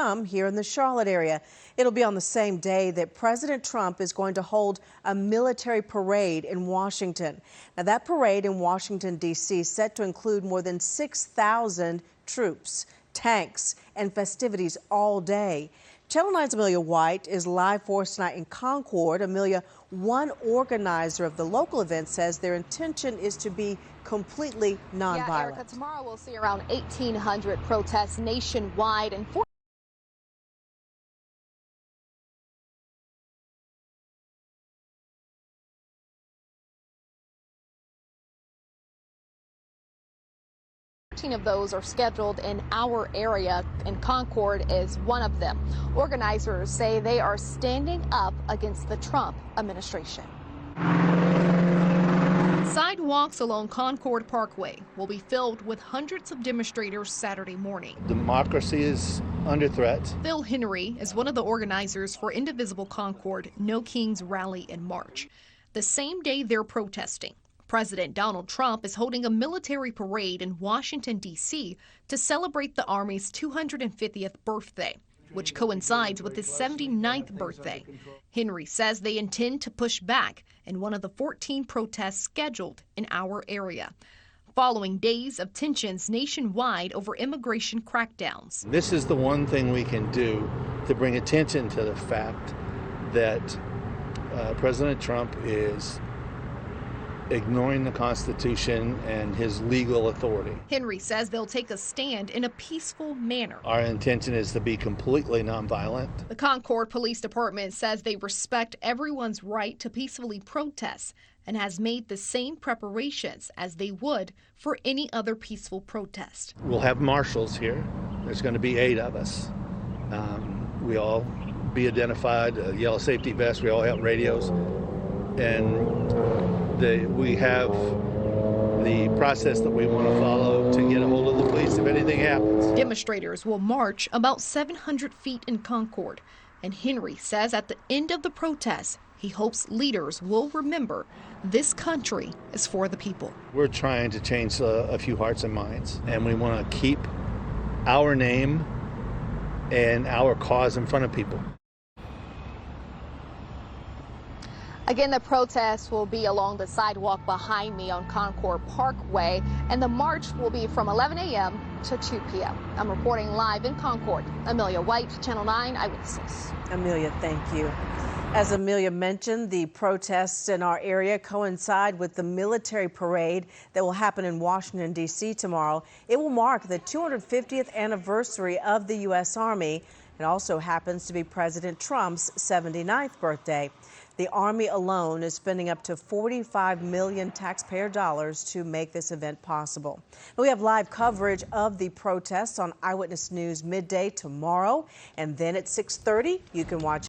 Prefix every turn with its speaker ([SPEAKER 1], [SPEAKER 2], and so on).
[SPEAKER 1] some here in the Charlotte area. It'll be on the same day that President Trump is going to hold a military parade in Washington. Now, that parade in Washington, D.C. is set to include more than 6,000 troops, tanks, and festivities all day. Channel 9's Amelia White is live for us tonight in Concord. Amelia, one organizer of the local event says their intention is to be completely nonviolent.
[SPEAKER 2] Yeah, Erica, tomorrow we'll see around 1,800 protests nationwide and 14 of those are scheduled in our area, and Concord is one of them. Organizers say they are standing up against the Trump administration. Sidewalks along Concord Parkway will be filled with hundreds of demonstrators Saturday morning.
[SPEAKER 3] Democracy is under threat.
[SPEAKER 2] Phil Henry is one of the organizers for Indivisible Concord No Kings rally in March. The same day they're protesting, President Donald Trump is holding a military parade in Washington, D.C. to celebrate the Army's 250th birthday, which coincides with his 79th birthday. Henry says they intend to push back in one of the 14 protests scheduled in our area, following days of tensions nationwide over immigration crackdowns.
[SPEAKER 3] This is the one thing we can do to bring attention to the fact that President Trump is ignoring the Constitution and his legal authority.
[SPEAKER 2] Henry says they'll take a stand in a peaceful manner.
[SPEAKER 3] Our intention is to be completely nonviolent.
[SPEAKER 2] The Concord Police Department says they respect everyone's right to peacefully protest and has made the same preparations as they would for any other peaceful protest.
[SPEAKER 3] We'll have marshals here. There's going to be 8 of us. We all be identified, yellow safety vests, we all have radios, and we have the process that we want to follow to get a hold of the police if anything happens.
[SPEAKER 2] Demonstrators will march about 700 feet in Concord, and Henry says at the end of the protest, he hopes leaders will remember this country is for the people.
[SPEAKER 3] We're trying to change a few hearts and minds, and we want to keep our name and our cause in front of people.
[SPEAKER 2] Again, the protest will be along the sidewalk behind me on Concord Parkway, and the march will be from 11 a.m. to 2 p.m. I'm reporting live in Concord. Amelia White, Channel 9 Eyewitness.
[SPEAKER 1] Amelia, thank you. As Amelia mentioned, the protests in our area coincide with the military parade that will happen in Washington, D.C. tomorrow. It will mark the 250th anniversary of the U.S. Army. It also happens to be President Trump's 79th birthday. The Army alone is spending up to $45 million taxpayer dollars to make this event possible. We have live coverage of the protests on Eyewitness News midday tomorrow, and then at 6:30 you can watch